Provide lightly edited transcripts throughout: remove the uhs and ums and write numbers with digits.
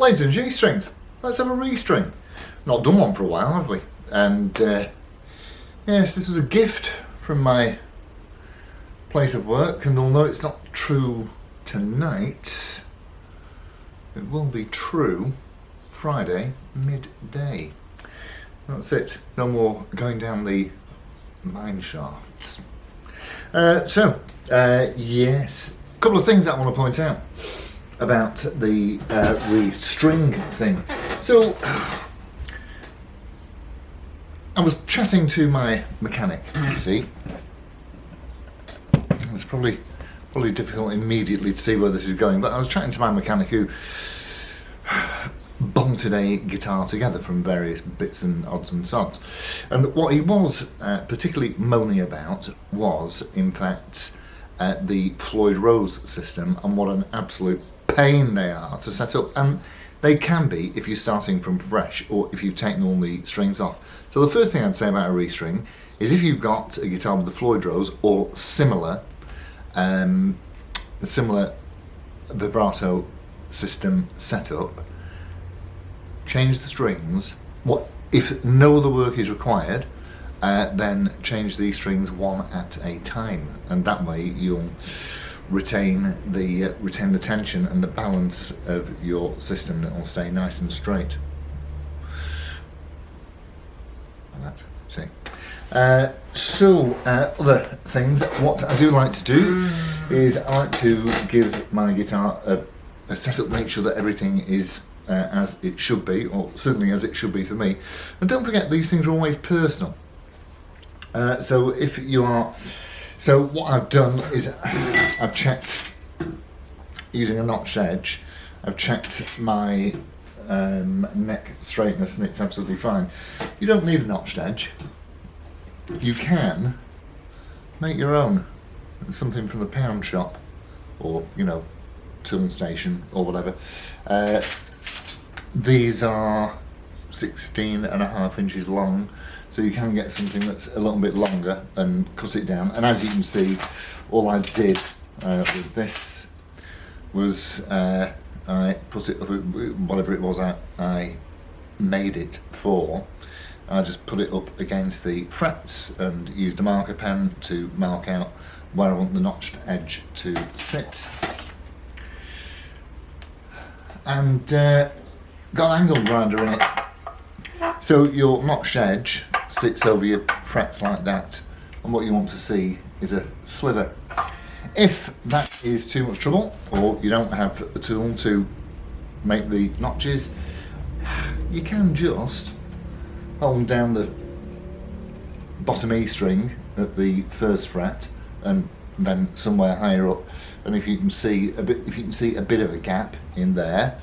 Ladies and G-strings, let's have a restring. Not done one for a while, have we? And yes, this was a gift from my place of work, and although it's not true tonight, it will be true Friday midday. That's it. No more going down the mine shafts. Yes, a couple of things that I want to point out about the restring thing. So, I was chatting to my mechanic, you see. It's probably difficult immediately to see where this is going, but I was chatting to my mechanic who bolted a guitar together from various bits and odds and sods. And what he was particularly moaning about was, in fact, the Floyd Rose system and what an absolute pain they are to set up. And they can be if you're starting from fresh or if you've taken all the strings off. So the first thing I'd say about a restring is if you've got a guitar with the Floyd Rose or similar vibrato system setup, change the strings. If no other work is required, then change these strings one at a time, and that way you'll retain the tension and the balance of your system. It will stay nice and straight. And that's see. Other things. What I do like to do is I like to give my guitar a setup, make sure that everything is as it should be, or certainly as it should be for me. And don't forget, these things are always personal. So what I've done is I've checked using a notched edge. I've checked my neck straightness, and it's absolutely fine. You don't need a notched edge. You can make your own, something from the pound shop, or tool station or whatever. These are 16.5 inches long, so you can get something that's a little bit longer and cut it down. And as you can see, all I did with this was I put it up, whatever it was I made it for. I just put it up against the frets and used a marker pen to mark out where I want the notched edge to sit. And got an angle grinder in it. So your notched edge sits over your frets like that, and what you want to see is a sliver. If that is too much trouble, or you don't have a tool to make the notches, you can just hold down the bottom E string at the first fret, and then somewhere higher up. And if you can see a bit of a gap in there,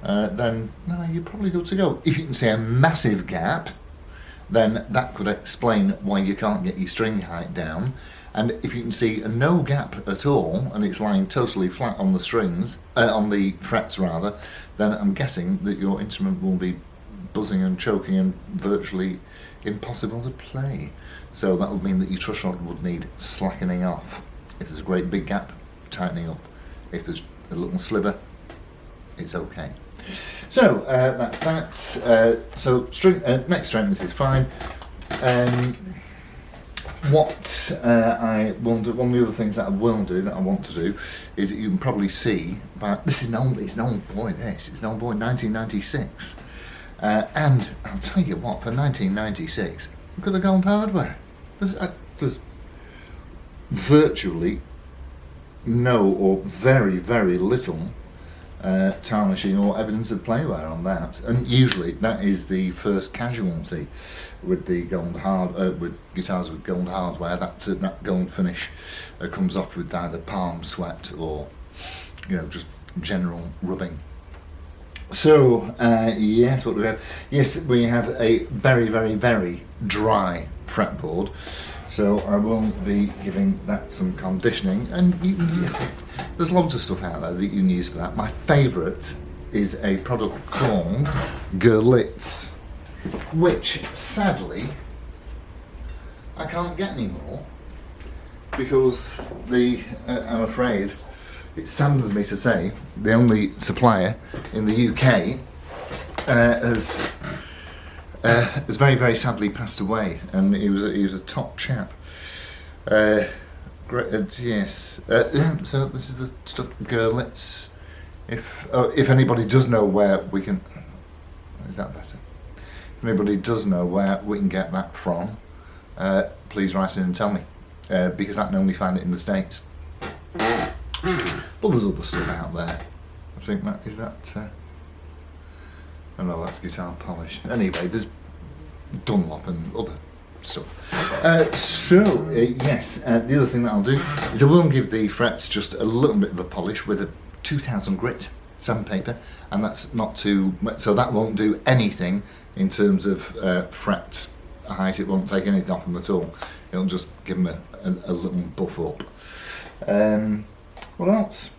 then you're probably good to go. If you can see a massive gap, then that could explain why you can't get your string height down. And if you can see a no gap at all, and it's lying totally flat on the strings, on the frets rather, then I'm guessing that your instrument will be buzzing and choking and virtually impossible to play. So that would mean that your truss rod would need slackening off. If there's a great big gap, tightening up. If there's a little sliver, it's okay. So that's that. So neck straightness is fine. What I will do, one of the other things that I will do, that I want to do, is that you can probably see, but it's an old boy, 1996. And I'll tell you what, for 1996, look at the gold hardware. There's virtually no or very, very little tarnishing or evidence of play wear on that, and usually that is the first casualty with the with guitars with gold hardware. That gold finish comes off with either palm sweat or just general rubbing. So yes, what do we have? Yes, we have a very, very, very dry fretboard. So I will be giving that some conditioning, and there's loads of stuff out there that you can use for that. My favourite is a product called Gerlitz, which sadly I can't get anymore because I'm afraid it saddens me to say, the only supplier in the UK has very, very sadly passed away, and he was a top chap. Great, yes. So this is the stuff, girlets. If anybody does know where we can, is that better? If anybody does know where we can get that from, please write in and tell me, because I can only find it in the States. But there's other stuff out there. I think that is that. Oh no, that's guitar polish. Anyway, there's Dunlop and other stuff. Yes, the other thing that I'll do is I will give the frets just a little bit of a polish with a 2000 grit sandpaper, and that's not too, so that won't do anything in terms of fret height. It won't take anything off them at all. It'll just give them a little buff up. What else?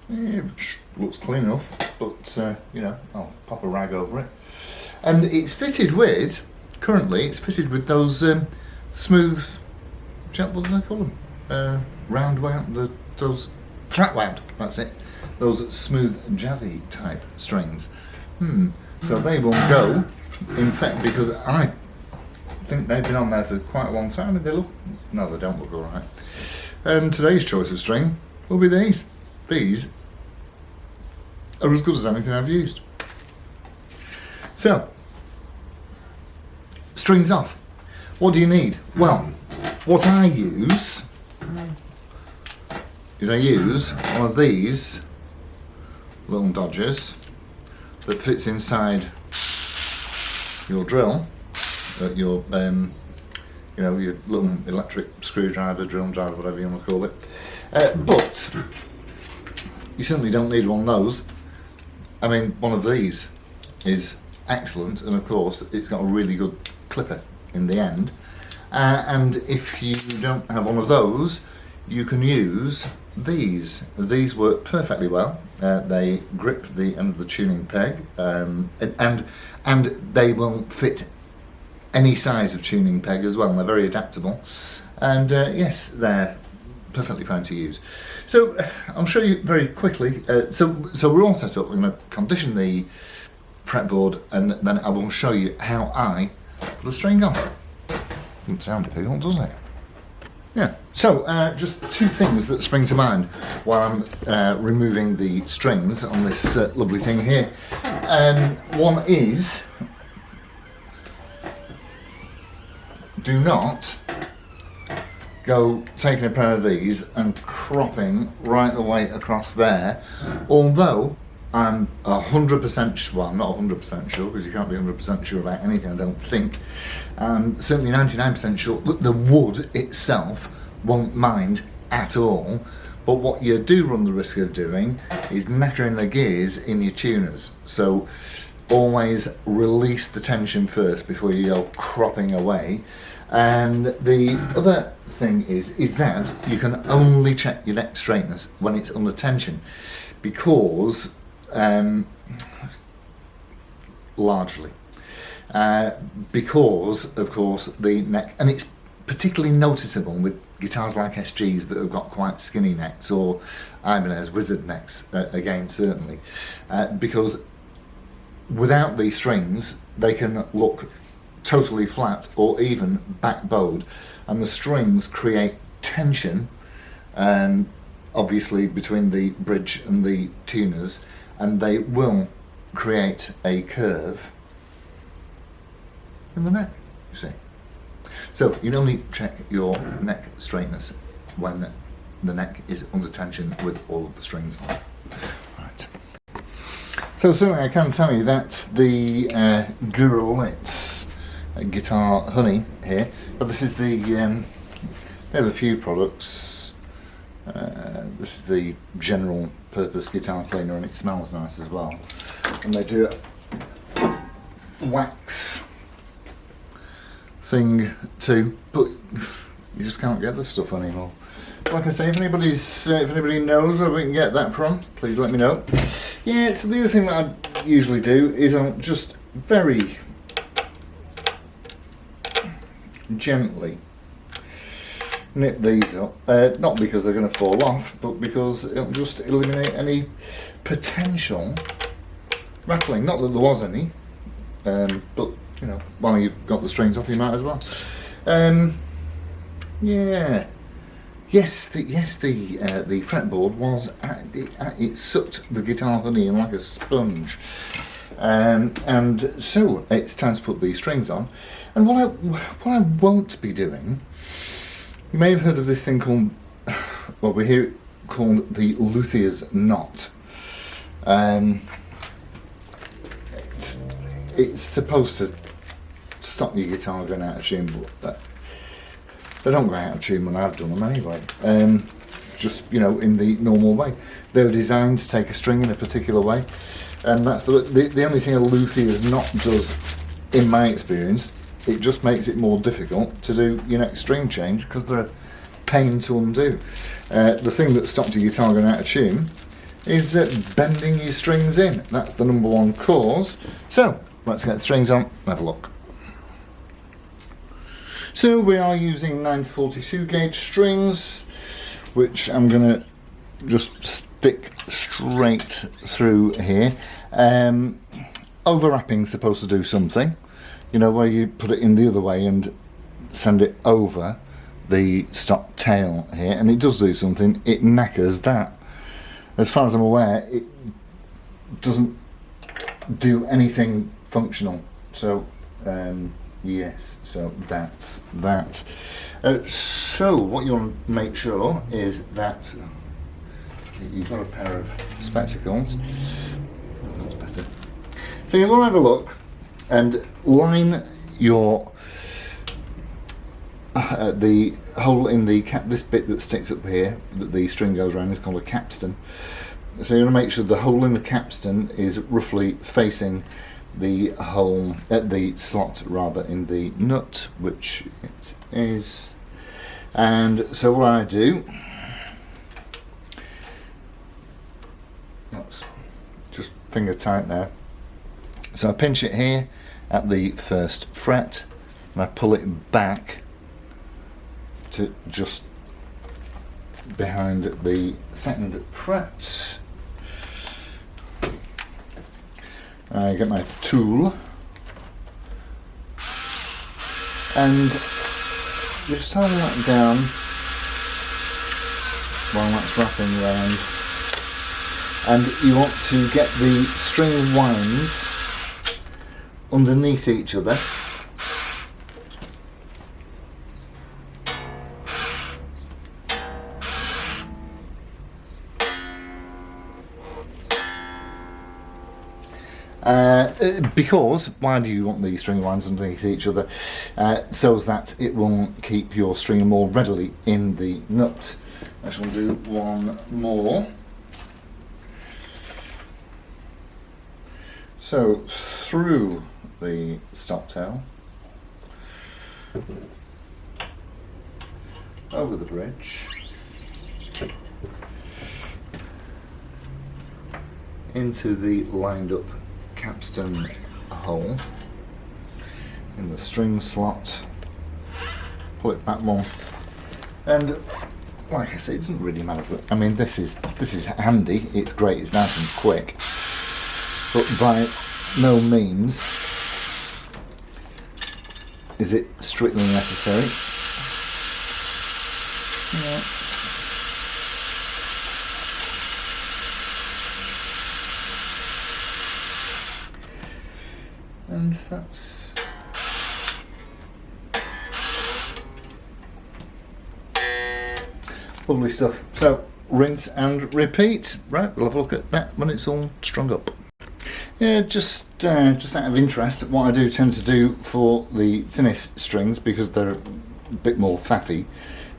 Yeah, which looks clean enough, but you know, I'll pop a rag over it. And it's fitted with, currently, it's fitted with those smooth, what do they call them? Round wound, those flat wound, that's it. Those smooth, jazzy type strings. So they will go, in fact, because I think they've been on there for quite a long time, and they look, no, they don't look alright. And today's choice of string will be these. These are as good as anything I've used. So, strings off. What do you need? Well, what I use is I use one of these little dodgers that fits inside your drill, your you know, your little electric screwdriver, drill driver, whatever you want to call it. But you certainly don't need one of those. I mean, one of these is excellent, and of course it's got a really good clipper in the end. And if you don't have one of those, you can use these. These work perfectly well. They grip the end of the tuning peg, and they will fit any size of tuning peg as well. They're very adaptable, and yes, they're perfectly fine to use. So I'll show you very quickly. So we're all set up. We're going to condition the fretboard, and then I will show you how I put a string on. Doesn't sound difficult, does it? Yeah. So just two things that spring to mind while I'm removing the strings on this lovely thing here. One is, do not go taking a pair of these and cropping right the way across there, although I'm 100% sure, well, I'm not 100% sure, because you can't be 100% sure about anything, I don't think. Certainly 99% sure that the wood itself won't mind at all, but what you do run the risk of doing is knackering the gears in your tuners. So always release the tension first before you go cropping away. And the other thing is that you can only check your neck straightness when it's under tension, because largely because of course the neck, and it's particularly noticeable with guitars like SGs that have got quite skinny necks, or Ibanez wizard necks again certainly, because without these strings they can look totally flat or even back bowed, and the strings create tension obviously between the bridge and the tuners, and they will create a curve in the neck, you see. So you only check your neck straightness when the neck is under tension with all of the strings on. Right. So certainly I can tell you that the Gurlitz Guitar Honey here, but this is the, they have a few products. This is the general purpose guitar cleaner, and it smells nice as well. And they do a wax thing too, but you just can't get this stuff anymore. Like I say, if anybody knows where we can get that from, please let me know. Yeah, so the other thing that I usually do is I'll just very nip these up, not because they're going to fall off, but because it'll just eliminate any potential rattling. Not that there was any, but you know, while you've got the strings off, you might as well. Yeah. Yes, the fretboard was it sucked the guitar honey in like a sponge, and so it's time to put these strings on. And what I won't be doing, you may have heard of this thing called, well, we hear it called the luthier's knot. It's supposed to stop your guitar going out of tune, but they don't go out of tune when I've done them anyway. Just, you know, in the normal way. They were designed to take a string in a particular way, and that's the only thing a luthier's knot does, in my experience. It just makes it more difficult to do your next string change because they're a pain to undo. The thing that stops your guitar going out of tune is bending your strings in. That's the number one cause. So let's get the strings on and have a look. So we are using 9 to 42 gauge strings, which I'm going to just stick straight through here. Overwrapping is supposed to do something, you know, where you put it in the other way and send it over the stop tail here, and it does do something. It knackers that. As far as I'm aware, it doesn't do anything functional. So yes, so that's that. So what you want to make sure is that you've got a pair of spectacles. Oh, that's better. So you want to have a look and line your the hole in the cap. This bit that sticks up here that the string goes around is called a capstan. So you want to make sure the hole in the capstan is roughly facing the hole at the slot rather in the nut, which it is. And so what I do, that's just finger tight there. So I pinch it here at the first fret and I pull it back to just behind the second fret. I get my tool and just hold that down while that's wrapping around, and you want to get the string winds underneath each other. Because why do you want the string winds underneath each other? So that it will keep your string more readily in the nut. I shall do one more. So through the stop tail, over the bridge, into the lined up capstan hole in the string slot, pull it back one, and like I say, it doesn't really matter. I mean, this is handy. It's great. It's nice and quick, but by no means is it strictly necessary. Yeah. And that's lovely stuff. So rinse and repeat. Right, we'll have a look at that when it's all strung up. Yeah, just out of interest, what I do tend to do for the thinnest strings, because they're a bit more faffy,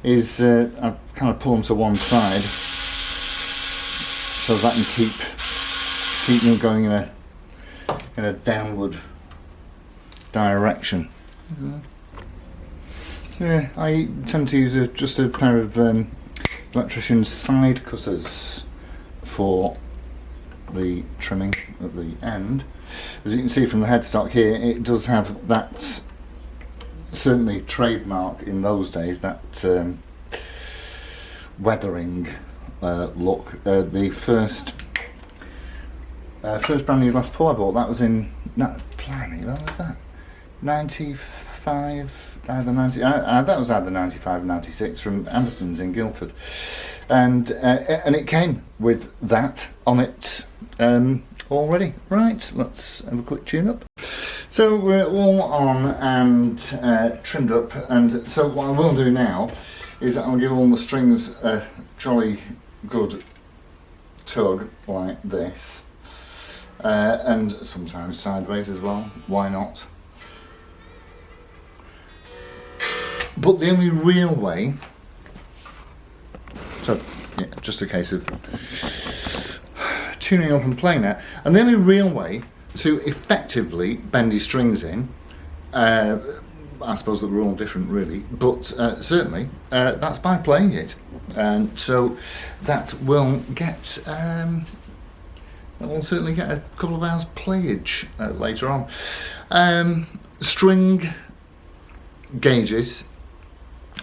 is I kind of pull them to one side so that I can keep them going in a downward direction. Yeah, I tend to use just a pair of electrician's side cutters for the trimming at the end. As you can see from the headstock here, it does have that, certainly trademark in those days, that weathering look. The first brand new Les Paul I bought, that was in when was that? 95, either 90. That was either 95 or 96 from Anderson's in Guildford, and it came with that on it already. Right, let's have a quick tune up. So we're all on and trimmed up, and so what I will do now is I'll give all the strings a jolly good tug like this, and sometimes sideways as well, why not? But the only real way, so yeah, just a case of tuning up and playing that, and the only real way to effectively bend your strings in, I suppose that we're all different really, but certainly that's by playing it, and so that will get we'll certainly get a couple of hours playage later on. String gauges,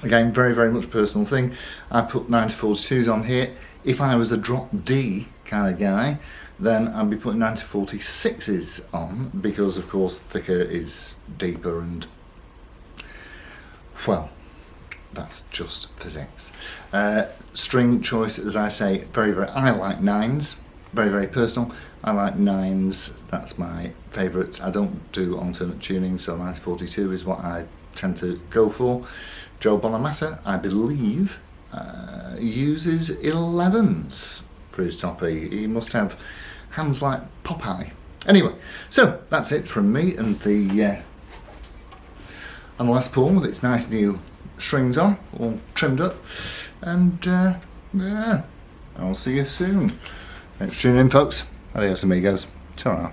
again, very, very much personal thing. I put 9042s on here. If I was a drop D kind of guy, then I'd be putting 9046s on, because of course thicker is deeper, and well, that's just physics. String choice, as I say, very, very, I like 9s, very, very personal. I like 9s, that's my favourite. I don't do alternate tuning, so 9042 is what I tend to go for. Joe Bonamassa, I believe, uses 11s for his toppy. He must have hands like Popeye. Anyway, so that's it from me and the Les Paul with its nice new strings on, all trimmed up, and yeah, I'll see you soon. Thanks for tuning in, folks. Adios amigos. Ta-ra.